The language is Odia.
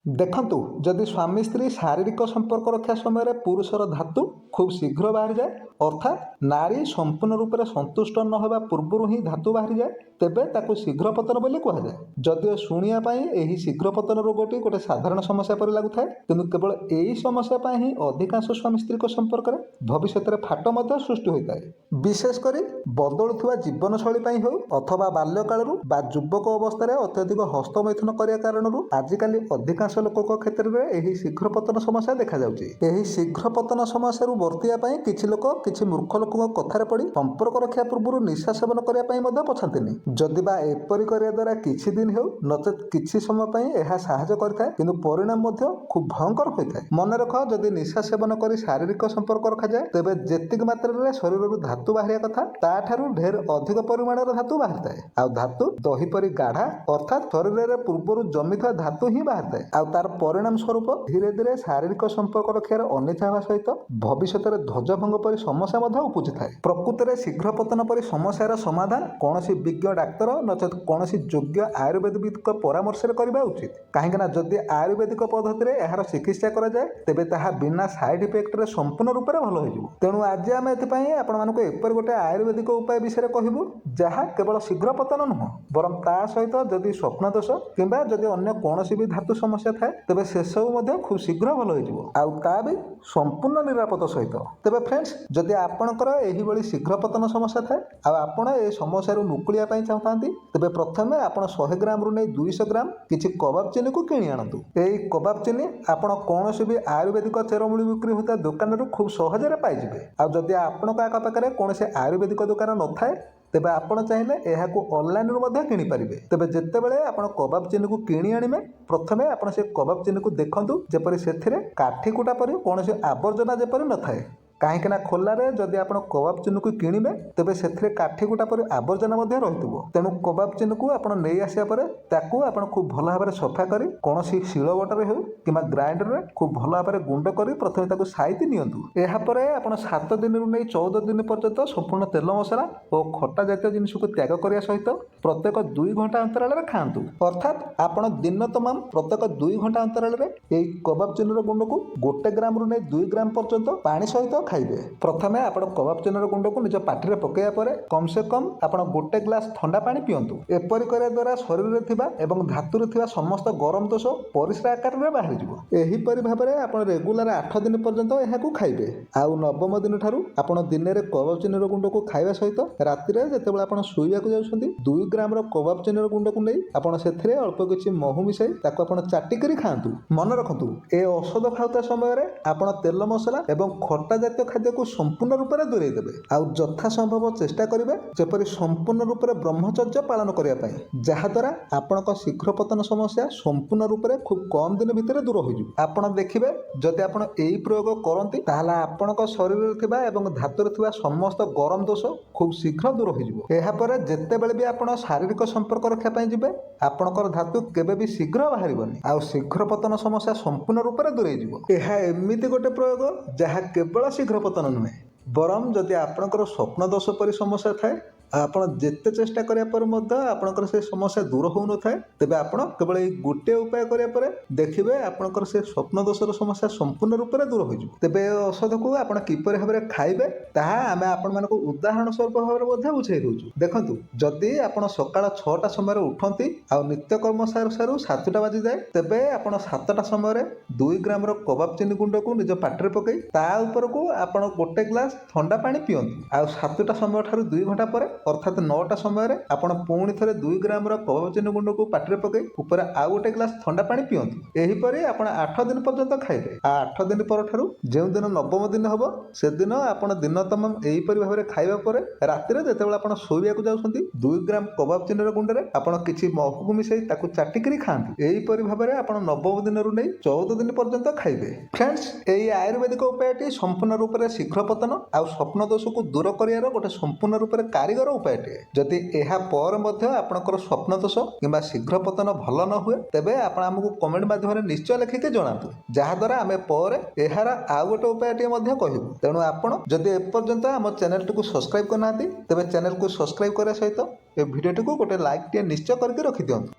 ଦେଖନ୍ତୁ, ଯଦି ସ୍ୱାମୀ ସ୍ତ୍ରୀ ଶାରୀରିକ ସମ୍ପର୍କ ରକ୍ଷା ସମୟରେ ପୁରୁଷର ଧାତୁ ଖୁବ୍ ଶୀଘ୍ର ବାହାରିଯାଏ, ଅର୍ଥାତ୍ ନାରୀ ସମ୍ପୂର୍ଣ୍ଣ ରୂପରେ ସନ୍ତୁଷ୍ଟ ନ ହେବା ପୂର୍ବରୁ ହିଁ ଧାତୁ ବାହାରିଯାଏ, ତେବେ ତାକୁ ଶୀଘ୍ର ପତନ ବୋଲି କୁହାଯାଏ। ଯଦିଓ ଶୁଣିବା ପାଇଁ ଏହି ଶୀଘ୍ର ପତନ ରୋଗଟି ଗୋଟିଏ ସାଧାରଣ ସମସ୍ୟା ପରି ଲାଗୁଥାଏ, କିନ୍ତୁ କେବଳ ଏହି ସମସ୍ୟା ପାଇଁ ହିଁ ଅଧିକାଂଶ ସ୍ୱାମୀ ସ୍ତ୍ରୀଙ୍କ ସମ୍ପର୍କରେ ଭବିଷ୍ୟତରେ ଫାଟ ମଧ୍ୟ ସୃଷ୍ଟି ହୋଇଥାଏ। ବିଶେଷ କରି ବଦଳୁଥିବା ଜୀବନଶୈଳୀ ପାଇଁ ହେଉ ଅଥବା ବାଲ୍ୟକାଳରୁ ବା ଯୁବକ ଅବସ୍ଥାରେ ଅତ୍ୟଧିକ ହସ୍ତମୈଥୁନ କରିବା କାରଣରୁ ଆଜିକାଲି ଅଧିକାଂଶ ଲୋକଙ୍କ କ୍ଷେତ୍ରରେ ଏହି ଶୀଘ୍ର ପତନ ସମସ୍ୟା ଦେଖାଯାଉଛି। ଏହି ଶୀଘ୍ର ପତନ ସମସ୍ୟାରୁ ବର୍ତ୍ତିବା ପାଇଁ କିଛି ଲୋକ କିଛି ମୂର୍ଖ ଲୋକଙ୍କ କଥାରେ ପଡ଼ି ସମ୍ପର୍କ ରଖିବା ପୂର୍ବରୁ ନିଶା ସେବନ କରିବା ପାଇଁ ମଧ୍ୟ ପଛାନ୍ତିନି। ଯଦି ବା ଏପରି କରିବା ଦ୍ୱାରା କିଛି ଦିନ ହେଉ ନଚେତ୍ କିଛି ସମୟ ପାଇଁ ଏହା ସାହାଯ୍ୟ କରିଥାଏ, କିନ୍ତୁ ପରିଣାମ ମଧ୍ୟ ଖୁବ୍ ଭୟଙ୍କର ହୋଇଥାଏ। ମନେ ରଖ, ଯଦି ନିଶା ସେବନ କରି ଶାରୀରିକ ସମ୍ପର୍କ ରଖାଯାଏ, ତେବେ ଯେତିକି ମାତ୍ରାରେ ଶରୀରରୁ ଧାତୁ ବାହାରିବା କଥା ତାଠାରୁ ଢେର ଅଧିକ ପରିମାଣର ଧାତୁ ବାହାରିଥାଏ। ଆଉ ଧାତୁ ଦହି ପରି ଗାଢ଼ା, ଅର୍ଥାତ୍ ଶରୀରରେ ପୂର୍ବରୁ ଜମିଥିବା ଧାତୁ ହିଁ ବାହାରିଥାଏ। ଆଉ ତାର ପରିଣାମ ସ୍ୱରୂପ ଧୀରେ ଧୀରେ ଶାରୀରିକ ସମ୍ପର୍କ ରଖିବାର ଅନିଚ୍ଛା ହେବା ସହିତ ଭବିଷ୍ୟତରେ ଧ୍ୱଜଭଙ୍ଗ ପରି ସମସ୍ୟା ମଧ୍ୟ ଉପୁଜିଥାଏ। ପ୍ରକୃତରେ ଶୀଘ୍ର ପତନ ପରି ସମସ୍ୟାର ସମାଧାନ କୌଣସି ବିଜ୍ଞ ଡାକ୍ତର ନଚେତ୍ କୌଣସି ଯୋଗ୍ୟ ଆୟୁର୍ବେଦିକ ପରାମର୍ଶରେ କରିବା ଉଚିତ। କାହିଁକିନା ଯଦି ଆୟୁର୍ବେଦିକ ପଦ୍ଧତିରେ ଏହାର ଚିକିତ୍ସା କରାଯାଏ, ତେବେ ତାହା ବିନା ସାଇଡ୍ ଇଫେକ୍ଟରେ ସମ୍ପୂର୍ଣ୍ଣ ରୂପରେ ଭଲ ହୋଇଯିବ। ତେଣୁ ଆଜି ଆମେ ଏଥିପାଇଁ ଆପଣମାନଙ୍କୁ ଏପରି ଗୋଟେ ଆୟୁର୍ବେଦିକ ଉପାୟ ବିଷୟରେ କହିବୁ, ଯାହା କେବଳ ଶୀଘ୍ର ପତନ ନୁହଁ, ବରଂ ତା ସହିତ ଯଦି ସ୍ୱପ୍ନ ଦୋଷ କିମ୍ବା ଯଦି ଅନ୍ୟ କୌଣସି ବି ଧାତୁ ସମସ୍ୟା ଥାଏ, ତେବେ ସେସବୁ ମଧ୍ୟ ଖୁବ୍ ଶୀଘ୍ର ଭଲ ହୋଇଯିବ, ଆଉ ତା ବି ସମ୍ପୂର୍ଣ୍ଣ ନିରାପଦ ସହିତ। ତେବେ ଫ୍ରେଣ୍ଡସ୍, ଯଦି ଆପଣଙ୍କର ଏହିଭଳି ଶୀଘ୍ର ପତନ ସମସ୍ୟା ଥାଏ ଆଉ ଆପଣ ଏ ସମସ୍ୟାରୁ ମୁକୁଳିବା ପାଇଁ ଚାହୁଁଥାନ୍ତି, ତେବେ ପ୍ରଥମେ ଆପଣ 100 ଗ୍ରାମରୁ ନେଇ 200 ଗ୍ରାମ କିଛି କବାବ ଚିନିକୁ କିଣି ଆଣନ୍ତୁ। ଏହି କବାବ ଚିନି ଆପଣ କୌଣସି ବି ଆୟୁର୍ବେଦିକ ଚେରମୂଳି ବିକ୍ରି ହେଉଥିବା ଦୋକାନରୁ ଖୁବ୍ ସହଜରେ ପାଇଯିବେ। ଆଉ ଯଦି ଆପଣଙ୍କ ଆଖପାଖରେ କୌଣସି ଆୟୁର୍ବେଦିକ ଦୋକାନ ନଥାଏ, ତେବେ ଆପଣ ଚାହିଁଲେ ଏହାକୁ ଅନଲାଇନରୁ ମଧ୍ୟ କିଣିପାରିବେ। ତେବେ ଯେତେବେଳେ ଆପଣ କବାବ ଚିନିକୁ କିଣି ଆଣିବେ, ପ୍ରଥମେ ଆପଣ ସେ କବାବ ଚିନିକୁ ଦେଖନ୍ତୁ ଯେପରି ସେଥିରେ କାଠି କୁଟା ପରି କୌଣସି ଆବର୍ଜନା ଯେପରି ନଥାଏ। କାହିଁକିନା ଖୋଲାରେ ଯଦି ଆପଣ କବାବ ଚିନିକୁ କିଣିବେ, ତେବେ ସେଥିରେ କାଠି କୁଟା ପରି ଆବର୍ଜନା ମଧ୍ୟ ରହିଥିବ। ତେଣୁ କବାବ ଚିନିକୁ ଆପଣ ନେଇ ଆସିବା ପରେ ତାକୁ ଆପଣ ଖୁବ୍ ଭଲ ଭାବରେ ସଫା କରି କୌଣସି ଶିଳବଟାରେ ହେଉ କିମ୍ବା ଗ୍ରାଇଣ୍ଡରରେ ଖୁବ୍ ଭଲ ଭାବରେ ଗୁଣ୍ଡ କରି ପ୍ରଥମେ ତାକୁ ସାଇତି ନିଅନ୍ତୁ। ଏହାପରେ ଆପଣ 7 ଦିନରୁ ନେଇ 14 ଦିନ ପର୍ଯ୍ୟନ୍ତ ସମ୍ପୂର୍ଣ୍ଣ ତେଲ ମସଲା ଓ ଖଟା ଜାତୀୟ ଜିନିଷକୁ ତ୍ୟାଗ କରିବା ସହିତ ପ୍ରତ୍ୟେକ 2 ଘଣ୍ଟା ଅନ୍ତରାଳରେ ଖାଆନ୍ତୁ। ଅର୍ଥାତ୍ ଆପଣ ଦିନ ତମାମ ପ୍ରତ୍ୟେକ 2 ଘଣ୍ଟା ଅନ୍ତରାଳରେ ଏହି କବାବ ଚିନିର ଗୁଣ୍ଡକୁ 1 ଗ୍ରାମରୁ ନେଇ 2 ଗ୍ରାମ ପର୍ଯ୍ୟନ୍ତ ପାଣି ସହିତ ଖାଇବେ। ପ୍ରଥମେ ଆପଣ କବାବ ଚିନିର ଗୁଣ୍ଡକୁ ନିଜ ପାଟିରେ ପକାଇବା ପରେ କମ୍ ସେ କମ୍ ଆପଣ 1 ଗ୍ଲାସ ଥଣ୍ଡା ପାଣି ପିଅନ୍ତୁ। ଏପରି କରିବା ଦ୍ୱାରା ଶରୀରରେ ଥିବା ଏବଂ ଧାତୁରେ ଥିବା ସମସ୍ତ ଗରମ ଦୋଷ ପରିସ୍ରା ଆକାରରେ ବାହାରିଯିବ। ଏହିପରି ଭାବରେ ଆପଣ ରେଗୁଲାର 8 ଦିନ ପର୍ଯ୍ୟନ୍ତ ଏହାକୁ ଖାଇବେ। ଆଉ 9ମ ଦିନ ଠାରୁ ଆପଣ ଦିନରେ କବାବ ଚିନିର ଗୁଣ୍ଡକୁ ଖାଇବା ସହିତ ରାତିରେ ଯେତେବେଳେ ଆପଣ ଶୋଇବାକୁ ଯାଉଛନ୍ତି, 2 ଗ୍ରାମର କବାବ ଚିନିର ଗୁଣ୍ଡକୁ ନେଇ ଆପଣ ସେଥିରେ ଅଳ୍ପ କିଛି ମହୁ ମିଶାଇ ତାକୁ ଆପଣ ଚାଟିକରି ଖାଆନ୍ତୁ। ମନେ ରଖନ୍ତୁ, ଏ ଔଷଧ ଖାଉଥିବା ସମୟରେ ଆପଣ ତେଲ ମସଲା ଏବଂ ଖଟା ଜାତୀୟ ଖାଦ୍ୟକୁ ସମ୍ପୂର୍ଣ୍ଣ ରୂପରେ ଦୂରେଇ ଦେବେ। ଆଉ ଯଥା ସମ୍ଭବ ଚେଷ୍ଟା କରିବେ ଯେପରି ସମ୍ପୂର୍ଣ୍ଣ ରୂପରେ ବ୍ରହ୍ମଚର୍ଯ୍ୟ ପାଳନ କରିବା ପାଇଁ, ଯାହାଦ୍ୱାରା ଆପଣଙ୍କ ଶୀଘ୍ର ପତନ ସମସ୍ୟା ସମ୍ପୂର୍ଣ୍ଣ ରୂପରେ ଖୁବ୍ କମ୍ ଦିନ ଭିତରେ ଦୂର ହୋଇଯିବ। ଆପଣ ଦେଖିବେ, ଯଦି ଆପଣ ଏହି ପ୍ରୟୋଗ କରନ୍ତି, ତାହେଲେ ଆପଣଙ୍କ ଶରୀରରେ ଥିବା ଏବଂ ଧାତୁରେ ଥିବା ସମସ୍ତ ଗରମ ଦୋଷ ଖୁବ୍ ଶୀଘ୍ର ଦୂର ହୋଇଯିବ। ଏହାପରେ ଯେତେବେଳେ ବି ଆପଣ ଶାରୀରିକ ସମ୍ପର୍କ ରଖିବା ପାଇଁ ଯିବେ, ଆପଣଙ୍କର ଧାତୁ କେବେ ବି ଶୀଘ୍ର ବାହାରିବନି ଆଉ ଶୀଘ୍ର ପତନ ସମସ୍ୟା ସମ୍ପୂର୍ଣ୍ଣ ରୂପରେ ଦୂରେଇ ଯିବ। ଏହା ଏମିତି ଗୋଟେ ପ୍ରୟୋଗ ଯାହା କେବଳ ଶୀଘ୍ର ପତନ ନୁହେଁ, ବରଂ ଯଦି ଆପଣଙ୍କର ସ୍ୱପ୍ନ ଦୋଷ ପରି ସମସ୍ୟା ଥାଏ, ଆପଣ ଯେତେ ଚେଷ୍ଟା କରିବା ପରେ ମଧ୍ୟ ଆପଣଙ୍କର ସେ ସମସ୍ୟା ଦୂର ହେଉନଥାଏ, ତେବେ ଆପଣ କେବଳ ଏହି ଗୋଟିଏ ଉପାୟ କରିବା ପରେ ଦେଖିବେ ଆପଣଙ୍କର ସେ ସ୍ୱପ୍ନ ଦୋଷର ସମସ୍ୟା ସମ୍ପୂର୍ଣ୍ଣ ରୂପରେ ଦୂର ହୋଇଯିବ। ତେବେ ଏ ଔଷଧକୁ ଆପଣ କିପରି ଭାବରେ ଖାଇବେ, ତାହା ଆମେ ଆପଣମାନଙ୍କୁ ଉଦାହରଣ ସ୍ୱରୂପ ଭାବରେ ମଧ୍ୟ ବୁଝାଇ ଦେଉଛୁ। ଦେଖନ୍ତୁ, ଯଦି ଆପଣ ସକାଳ 6ଟା ସମୟରେ ଉଠନ୍ତି ଆଉ ନିତ୍ୟକର୍ମ ସାରୁ ସାରୁ 7ଟା ବାଜିଯାଏ, ତେବେ ଆପଣ 7ଟା ସମୟରେ 2 ଗ୍ରାମର କବାବ ଚିନି ଗୁଣ୍ଡକୁ ନିଜ ପାଟିରେ ପକାଇ ତା ଉପରକୁ ଆପଣ 1 ଗ୍ଲାସ ଥଣ୍ଡା ପାଣି ପିଅନ୍ତୁ। ଆଉ 7ଟା ସମୟ ଠାରୁ 2 ଘଣ୍ଟା ପରେ ଅର୍ଥାତ୍ 9ଟା ସମୟରେ ଆପଣ ପୁଣି ଥରେ 2 ଗ୍ରାମର କବାବ ଚିନି ଗୁଣ୍ଡକୁ ପାଟିରେ ପକାଇ ଉପରେ ଆଉ 1 ଗ୍ଲାସ ଥଣ୍ଡା ପାଣି ପିଅନ୍ତୁ। ଏହିପରି ଆପଣ 8 ଦିନ ପର୍ଯ୍ୟନ୍ତ ଖାଇବେ। ଆଉ 8 ଦିନ ପରଠାରୁ ଯେଉଁଦିନ 9ମ ଦିନ ହେବ, ସେଦିନ ଆପଣ ଦିନ ତମାମ ଏହିପରି ଭାବରେ ଖାଇବା ପରେ ରାତିରେ ଯେତେବେଳେ ଆପଣ ଶୋଇବାକୁ ଯାଉଛନ୍ତି, 2 ଗ୍ରାମ କବାବ ଚିନିର ଗୁଣ୍ଡରେ ଆପଣ କିଛି ମହୁକୁ ମିଶାଇ ତାକୁ ଚାଟିକରି ଖାଆନ୍ତୁ। ଏହିପରି ଭାବରେ ଆପଣ 9ମ ଦିନରୁ ନେଇ 14 ଦିନ ପର୍ଯ୍ୟନ୍ତ ଖାଇବେ। ଫ୍ରେଣ୍ଡସ୍, ଏହି ଆୟୁର୍ବେଦିକ ଉପାୟଟି ସମ୍ପୂର୍ଣ୍ଣ ରୂପରେ ଶୀଘ୍ର ପତନ ଆଉ ସ୍ୱପ୍ନ ଦୋଷକୁ ଦୂର କରିବାର ଗୋଟେ ସମ୍ପୂର୍ଣ୍ଣ ରୂପରେ କାରିଗର ଉପାୟଟିଏ। ଯଦି ଏହା ପରେ ମଧ୍ୟ ଆପଣଙ୍କର ସ୍ୱପ୍ନ ଦୋଷ କିମ୍ବା ଶୀଘ୍ର ପତନ ଭଲ ନ ହୁଏ, ତେବେ ଆପଣ ଆମକୁ କମେଣ୍ଟ ମାଧ୍ୟମରେ ନିଶ୍ଚୟ ଲେଖିକି ଜଣାନ୍ତୁ, ଯାହାଦ୍ୱାରା ଆମେ ପରେ ଏହାର ଆଉ ଗୋଟେ ଉପାୟଟିଏ ମଧ୍ୟ କହିବୁ। ତେଣୁ ଆପଣ ଯଦି ଏପର୍ଯ୍ୟନ୍ତ ଆମ ଚ୍ୟାନେଲଟିକୁ ସବସ୍କ୍ରାଇବ୍ କରିନାହାନ୍ତି, ତେବେ ଚ୍ୟାନେଲକୁ ସବସ୍କ୍ରାଇବ୍ କରିବା ସହିତ ଏ ଭିଡ଼ିଓଟିକୁ ଗୋଟେ ଲାଇକ୍ଟିଏ ନିଶ୍ଚୟ କରିକି ରଖିଦିଅନ୍ତୁ।